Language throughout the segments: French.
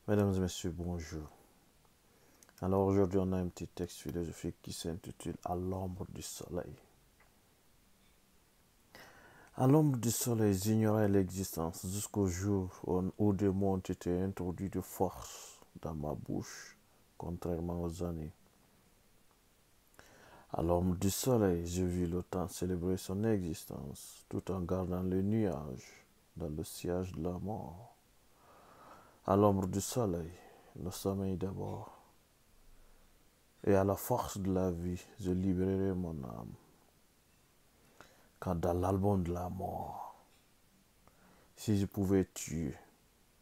Mesdames et messieurs, bonjour. Alors aujourd'hui, on a un petit texte philosophique qui s'intitule À l'ombre du soleil. À l'ombre du soleil, j'ignorais l'existence jusqu'au jour où des mots ont été introduits de force dans ma bouche, contrairement aux années. À l'ombre du soleil, je vis le temps célébrer son existence, tout en gardant les nuages dans le sillage de la mort. À l'ombre du soleil, le sommeil d'abord. Et à la force de la vie, je libérerai mon âme. Car dans l'album de la mort, si je pouvais tuer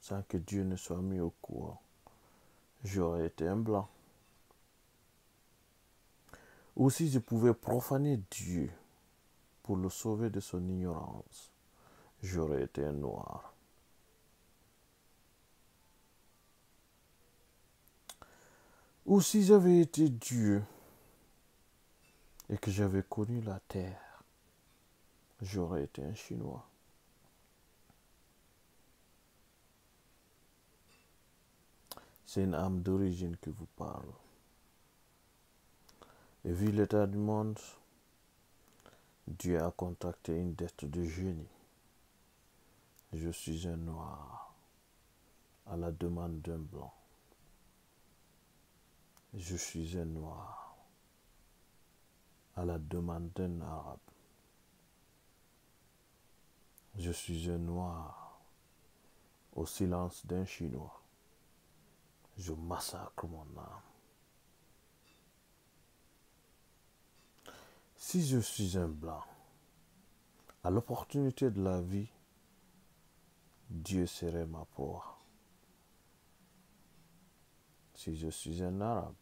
sans que Dieu ne soit mis au courant, j'aurais été un blanc. Ou si je pouvais profaner Dieu pour le sauver de son ignorance, j'aurais été un noir. Ou si j'avais été Dieu et que j'avais connu la terre, j'aurais été un Chinois. C'est une âme d'origine qui vous parle. Et vu l'état du monde, Dieu a contacté une dette de génie. Je suis un noir à la demande d'un blanc. Je suis un noir à la demande d'un arabe. Je suis un noir au silence d'un chinois. Je massacre mon âme. Si je suis un blanc, à l'opportunité de la vie, Dieu serait ma proie. Si je suis un arabe,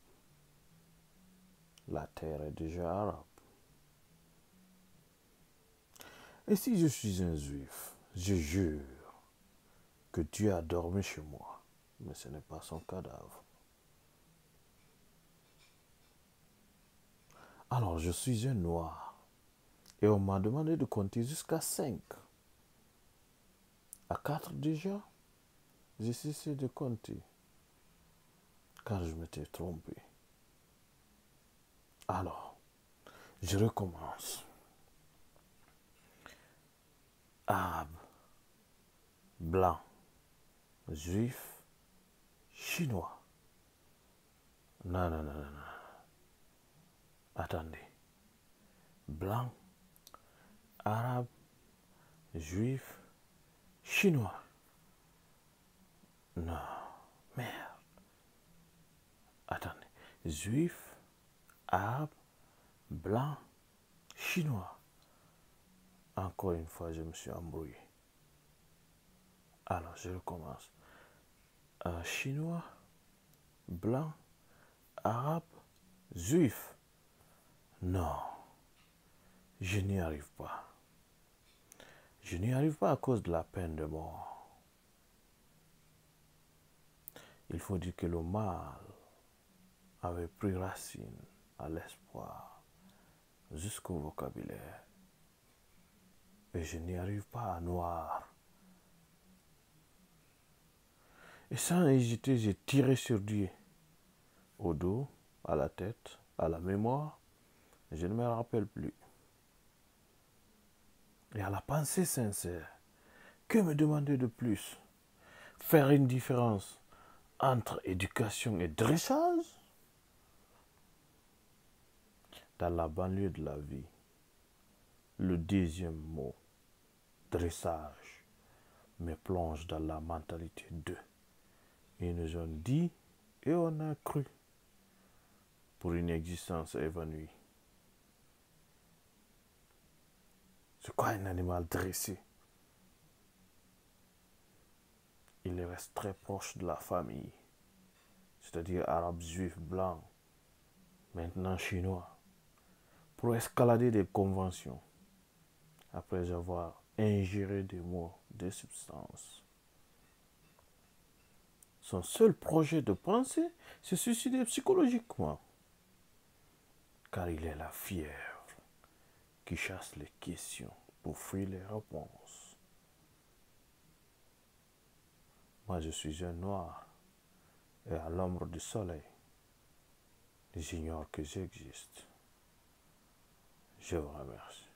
la terre est déjà arabe. Et si je suis un juif, je jure que Dieu a dormi chez moi, mais ce n'est pas son cadavre. Alors je suis un noir et on m'a demandé de compter jusqu'à 5. À 4 déjà, j'ai cessé de compter car je m'étais trompé. Alors, je recommence. Arabe, blanc, juif, chinois. Non, non, non, non, non. Attendez. Blanc, arabe, juif, chinois. Non, merde. Attendez. Juif, arabe, blanc, chinois. Encore une fois, je me suis embrouillé. Alors, je recommence. Chinois, blanc, arabe, juif. Non, je n'y arrive pas. Je n'y arrive pas à cause de la peine de mort. Il faut dire que le mal avait pris racine à l'espoir jusqu'au vocabulaire. Et je n'y arrive pas à noir. Et sans hésiter, j'ai tiré sur Dieu. Au dos, à la tête, à la mémoire. Je ne me rappelle plus. Et à la pensée sincère, que me demander de plus? Faire une différence entre éducation et dressage? Dans la banlieue de la vie, le deuxième mot, dressage, me plonge dans la mentalité d'eux. Ils nous ont dit et on a cru pour une existence évanouie. C'est quoi un animal dressé? Il reste très proche de la famille, c'est-à-dire arabe, juif, blanc, maintenant chinois, pour escalader des conventions après avoir ingéré des mots, des substances. Son seul projet de pensée, c'est suicider psychologiquement, car il est la fièvre qui chasse les questions pour fuir les réponses. Moi, je suis un noir et à l'ombre du soleil, j'ignore que j'existe. Je vous remercie.